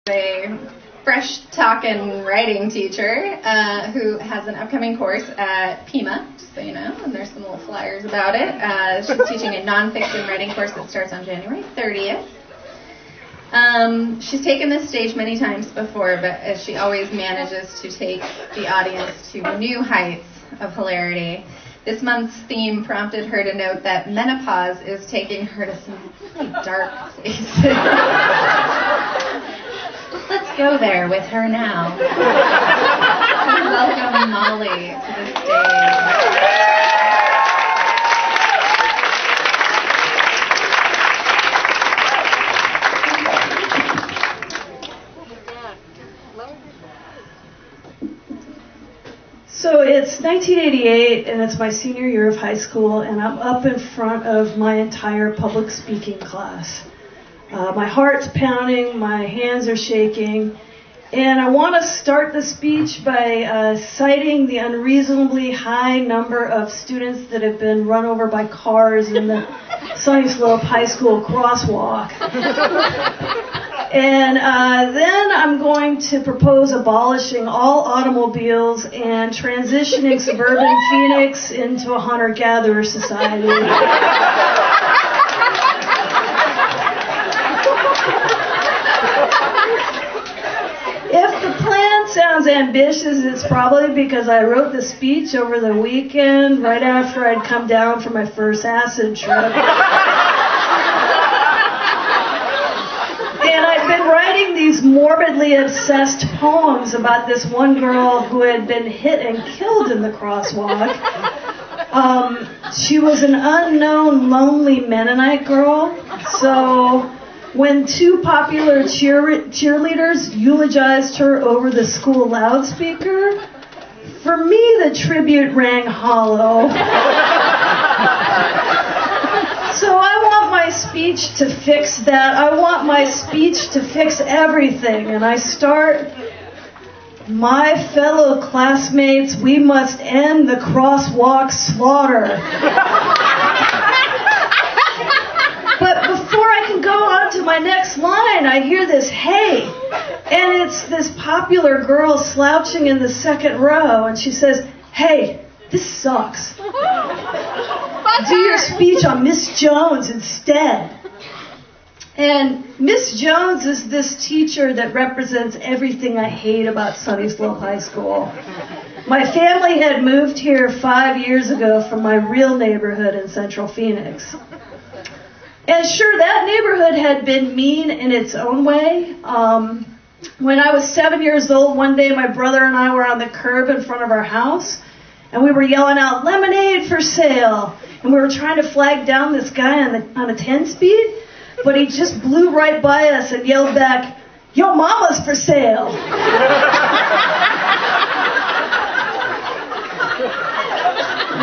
A fresh talking writing teacher who has an upcoming course at Pima, just so you know, and there's some little flyers about it. She's teaching a nonfiction writing course that starts on January 30th. She's taken this stage many times before, but as she always manages to take the audience to new heights of hilarity. This month's theme prompted her to note that menopause is taking her to some really dark places. Let's go there with her now. Welcome Molly to the stage. So it's 1988 and it's my senior year of high school and I'm up in front of my entire public speaking class. My heart's pounding, my hands are shaking, and I want to start the speech by citing the unreasonably high number of students that have been run over by cars in the Sunny Slope High School crosswalk. And then I'm going to propose abolishing all automobiles and transitioning suburban Phoenix into a hunter-gatherer society. If the plan sounds ambitious, it's probably because I wrote the speech over the weekend right after I'd come down from my first acid trip. And I'd been writing these morbidly obsessed poems about this one girl who had been hit and killed in the crosswalk. She was an unknown, lonely Mennonite girl. So when two popular cheerleaders eulogized her over the school loudspeaker, for me the tribute rang hollow. So I want my speech to fix that. I want my speech to fix everything. And I start, my fellow classmates, we must end the crosswalk slaughter. But before I can go on to my next line, I hear this, hey, and it's this popular girl slouching in the second row, and she says, hey, this sucks. Do your speech on Miss Jones instead. And Miss Jones is this teacher that represents everything I hate about Sunny Slope High School. My family had moved here 5 years ago from my real neighborhood in Central Phoenix. And sure, that neighborhood had been mean in its own way. When I was 7 years old, one day my brother and I were on the curb in front of our house, and we were yelling out, lemonade for sale. And we were trying to flag down this guy on a 10-speed, but he just blew right by us and yelled back, yo mama's for sale.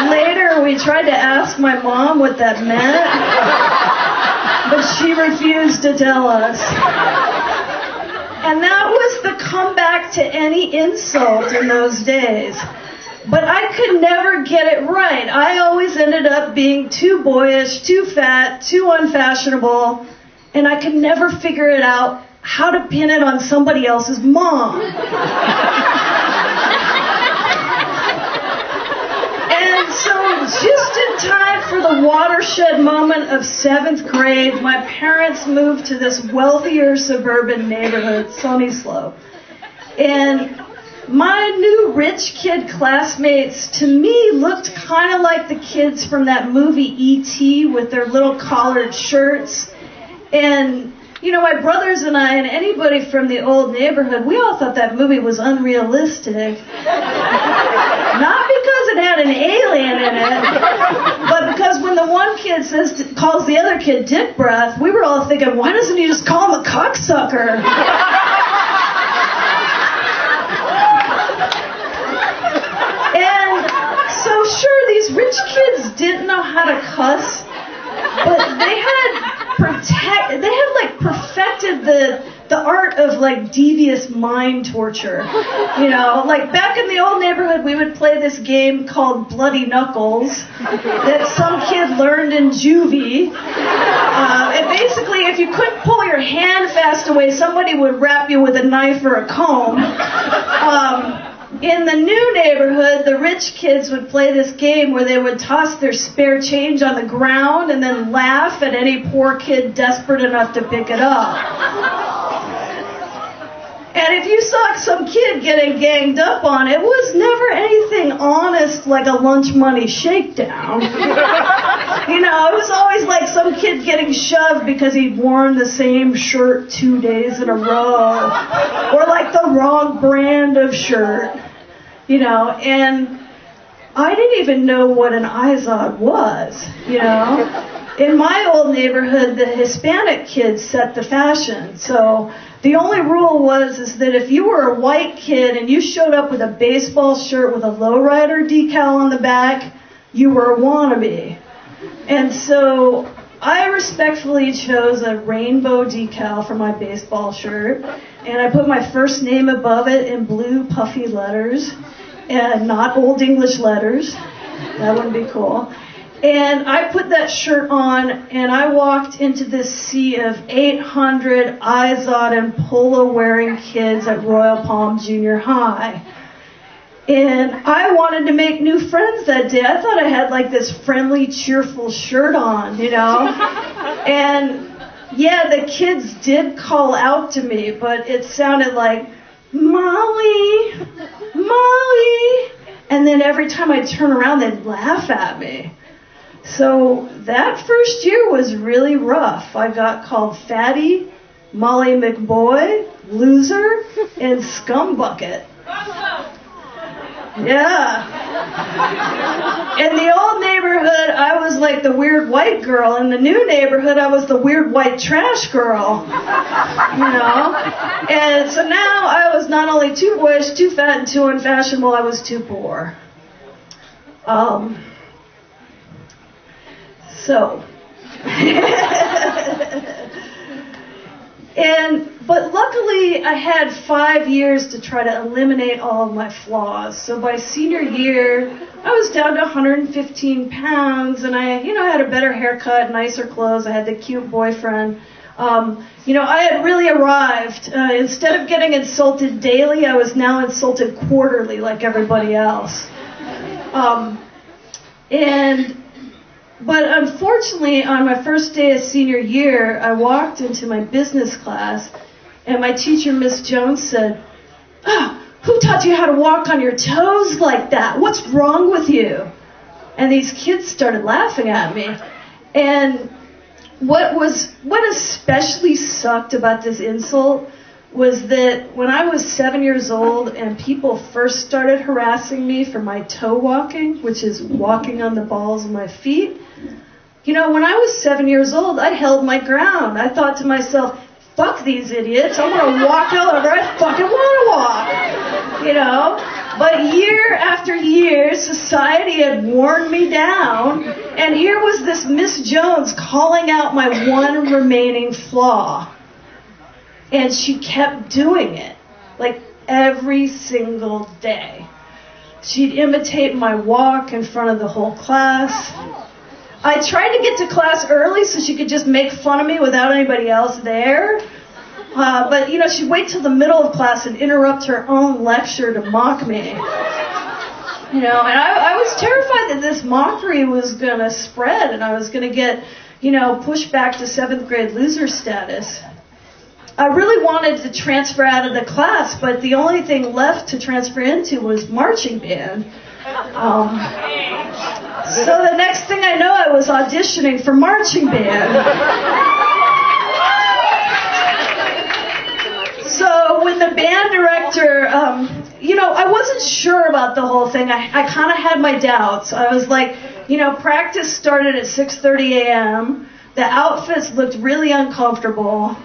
Later, we tried to ask my mom what that meant, but she refused to tell us. And that was the comeback to any insult in those days. But I could never get it right. I always ended up being too boyish, too fat, too unfashionable, and I could never figure it out how to pin it on somebody else's mom. And so just in time for the watershed moment of 7th grade, my parents moved to this wealthier suburban neighborhood, Sunny Slope. And my new rich kid classmates, to me, looked kind of like the kids from that movie E.T. with their little collared shirts. And, you know, my brothers and I and anybody from the old neighborhood, we all thought that movie was unrealistic. Not because it had an alien in it, but because when the one kid calls the other kid dick breath, we were all thinking, why doesn't he just call him a cocksucker? So sure, these rich kids didn't know how to cuss, but they had perfected the art of like devious mind torture. You know, like back in the old neighborhood, we would play this game called Bloody Knuckles that some kid learned in juvie. It basically basically, if you couldn't pull your hand fast away, somebody would wrap you with a knife or a comb. In the new neighborhood, the rich kids would play this game where they would toss their spare change on the ground and then laugh at any poor kid desperate enough to pick it up. And if you saw some kid getting ganged up on, it was never anything honest like a lunch money shakedown. You know, it was always like some kid getting shoved because he'd worn the same shirt 2 days in a row. Or like the wrong brand of shirt. You know, and I didn't even know what an Izod was, you know. In my old neighborhood, the Hispanic kids set the fashion. So the only rule is that if you were a white kid and you showed up with a baseball shirt with a lowrider decal on the back, you were a wannabe. And so I respectfully chose a rainbow decal for my baseball shirt, and I put my first name above it in blue puffy letters, and not Old English letters. That wouldn't be cool. And I put that shirt on, and I walked into this sea of 800 Izod and polo-wearing kids at Royal Palm Junior High. And I wanted to make new friends that day. I thought I had like this friendly, cheerful shirt on, you know. And yeah, the kids did call out to me, but it sounded like, Molly, Molly. And then every time I'd turn around, they'd laugh at me. So that first year was really rough. I got called Fatty, Molly McBoy, Loser, and Scumbucket. Yeah. In the old neighborhood, I was like the weird white girl. In the new neighborhood, I was the weird white trash girl. You know? And so now I was not only too boyish, too fat, and too unfashionable, I was too poor. But luckily I had 5 years to try to eliminate all of my flaws. So by senior year, I was down to 115 pounds, and I had a better haircut, nicer clothes, I had the cute boyfriend. I had really arrived. Instead of getting insulted daily, I was now insulted quarterly like everybody else. But unfortunately, on my first day of senior year, I walked into my business class, and my teacher, Miss Jones, said, who taught you how to walk on your toes like that? What's wrong with you? And these kids started laughing at me. And what especially sucked about this insult was that when I was 7 years old and people first started harassing me for my toe walking, which is walking on the balls of my feet, when I was 7 years old, I held my ground. I thought to myself, fuck these idiots, I'm going to walk however I fucking want to walk, But year after year, society had worn me down, and here was this Miss Jones calling out my one remaining flaw. And she kept doing it, like every single day. She'd imitate my walk in front of the whole class. I tried to get to class early so she could just make fun of me without anybody else there. But she'd wait till the middle of class and interrupt her own lecture to mock me. And I was terrified that this mockery was going to spread and I was going to get, pushed back to 7th grade loser status. I really wanted to transfer out of the class, but the only thing left to transfer into was marching band. So the next thing I know, I was auditioning for marching band. So when the band director, I wasn't sure about the whole thing. I kind of had my doubts. I was like, practice started at 6:30 a.m. The outfits looked really uncomfortable.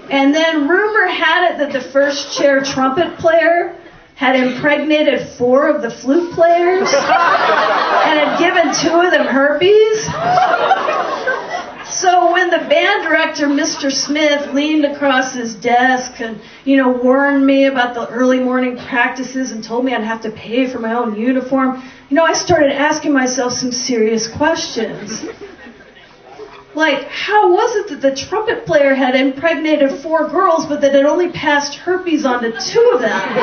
And then rumor had it that the first chair trumpet player had impregnated 4 of the flute players and had given 2 of them herpes. So when the band director, Mr. Smith, leaned across his desk and, warned me about the early morning practices and told me I'd have to pay for my own uniform, I started asking myself some serious questions. Like, how was it that the trumpet player had impregnated 4 girls, but that it only passed herpes on to 2 of them?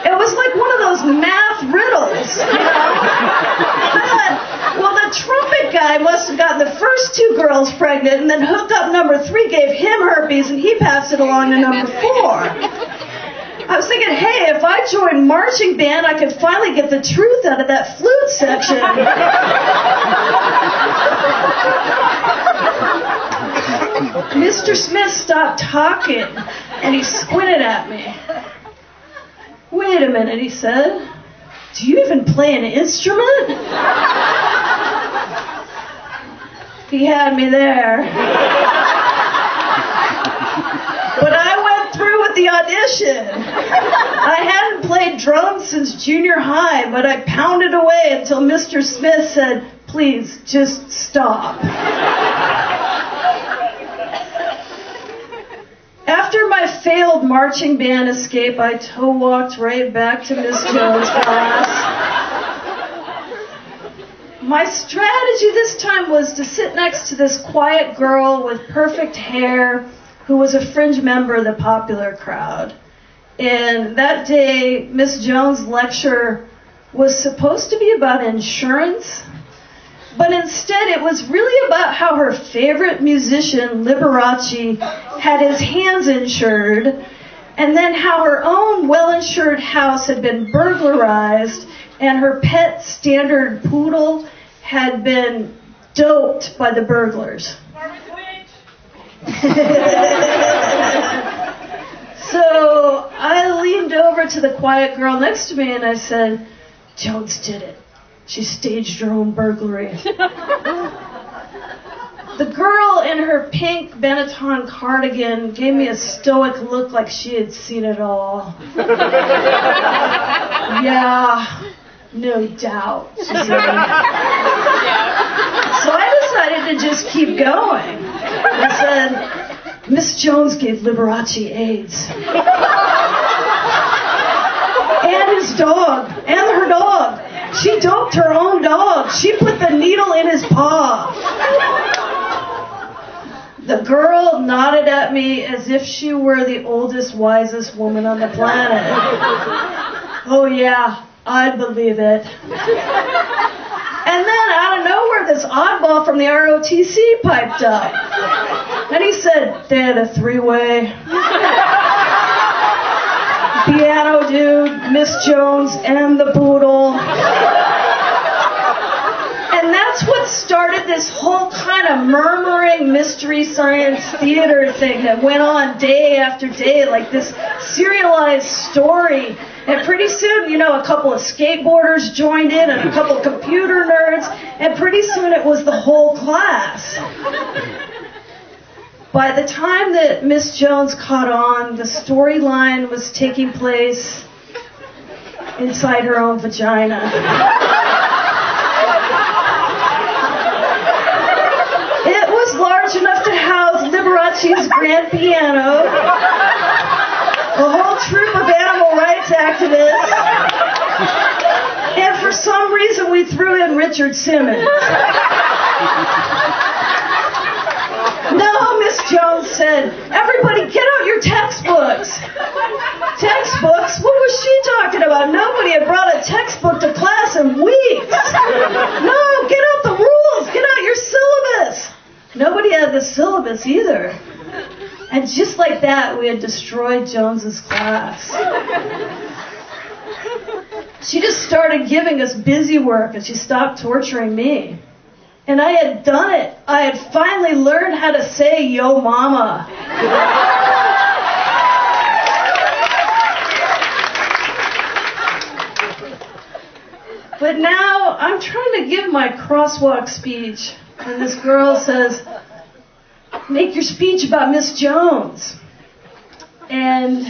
It was like one of those math riddles, you know? I thought, well, the trumpet guy must have gotten the first 2 girls pregnant and then hooked up number 3, gave him herpes, and he passed it along to number 4. I was thinking, hey, if I joined marching band, I could finally get the truth out of that flute section. Mr. Smith stopped talking, and he squinted at me. Wait a minute, he said. Do you even play an instrument? He had me there. But I went through with the audition. I hadn't played drums since junior high, but I pounded away until Mr. Smith said, please, just stop. After my failed marching band escape, I toe-walked right back to Miss Jones' class. My strategy this time was to sit next to this quiet girl with perfect hair who was a fringe member of the popular crowd. And that day, Miss Jones' lecture was supposed to be about insurance, but instead it was really about how her favorite musician, Liberace, had his hands insured, and then how her own well-insured house had been burglarized and her pet standard poodle had been doped by the burglars. So I leaned over to the quiet girl next to me and I said, Jones did it. She staged her own burglary. The girl in her pink Benetton cardigan gave me a stoic look like she had seen it all. Yeah, no doubt, she said. So I decided to just keep going. I said, Miss Jones gave Liberace AIDS. And his dog. And her dog. She doped her own dog. She put the needle in his paw. The girl nodded at me as if she were the oldest, wisest woman on the planet. Oh yeah, I'd believe it. And then out of nowhere, this oddball from the ROTC piped up. And he said, they had a 3-way. Piano dude, Miss Jones, and the poodle. And that's what started this whole kind of murmuring mystery science theater thing that went on day after day, like this serialized story. And pretty soon, you know, a couple of skateboarders joined in and a couple of computer nerds, and pretty soon it was the whole class. By the time that Miss Jones caught on, the storyline was taking place inside her own vagina. It was large enough to house Liberace's grand piano, a whole troop of animal rights activists, and for some reason we threw in Richard Simmons. No, Miss Jones said, everybody get out your textbooks. Textbooks? What was she talking about? Nobody had brought a textbook to class in weeks. No, get out the rules. Get out your syllabus. Nobody had the syllabus either. And just like that, we had destroyed Jones's class. She just started giving us busy work, and she stopped torturing me. And I had done it. I had finally learned how to say, yo mama. But now I'm trying to give my crosswalk speech. And this girl says, make your speech about Miss Jones. And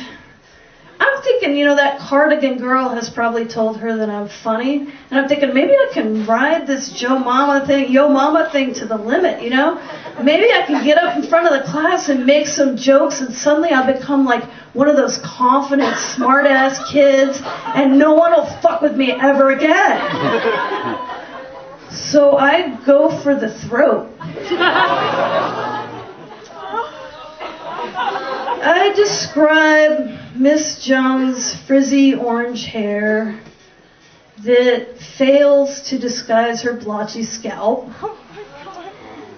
I'm thinking, you know, that cardigan girl has probably told her that I'm funny. And I'm thinking, maybe I can ride this yo mama thing to the limit, you know? Maybe I can get up in front of the class and make some jokes, and suddenly I'll become like one of those confident, smart-ass kids, and no one will fuck with me ever again. So I go for the throat. I describe Miss Jones' frizzy orange hair that fails to disguise her blotchy scalp,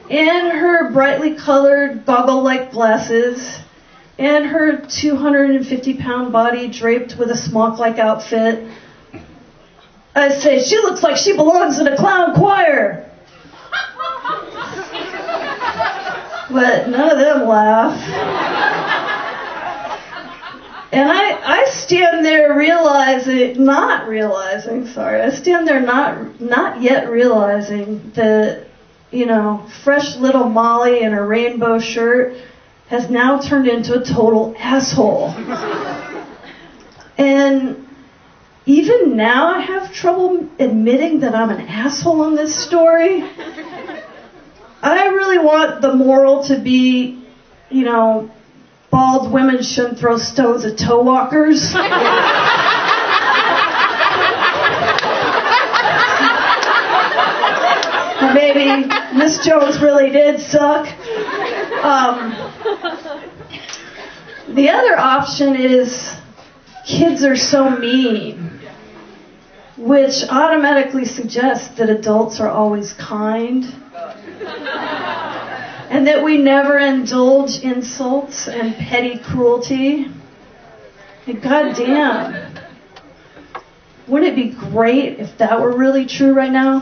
and her brightly colored goggle-like glasses, and her 250-pound body draped with a smock-like outfit. I say, she looks like she belongs in a clown choir. But none of them laugh. And I stand there not yet realizing that, fresh little Molly in her rainbow shirt has now turned into a total asshole. And even now I have trouble admitting that I'm an asshole in this story. I really want the moral to be, bald women shouldn't throw stones at toe walkers. Or maybe Miss Jones really did suck. The other option is kids are so mean, which automatically suggests that adults are always kind, and that we never indulge insults and petty cruelty. And goddamn, wouldn't it be great if that were really true right now?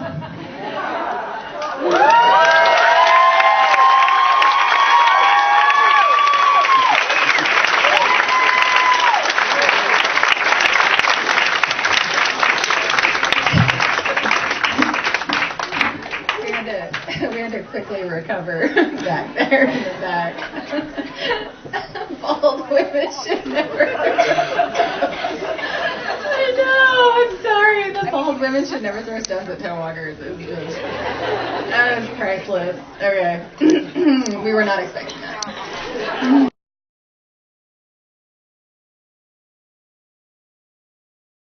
We had to quickly recover back there in the back. Bald women should never. I know, I'm sorry. The bald women should never throw stones at toe walkers. That was priceless. Okay. We were not expecting that.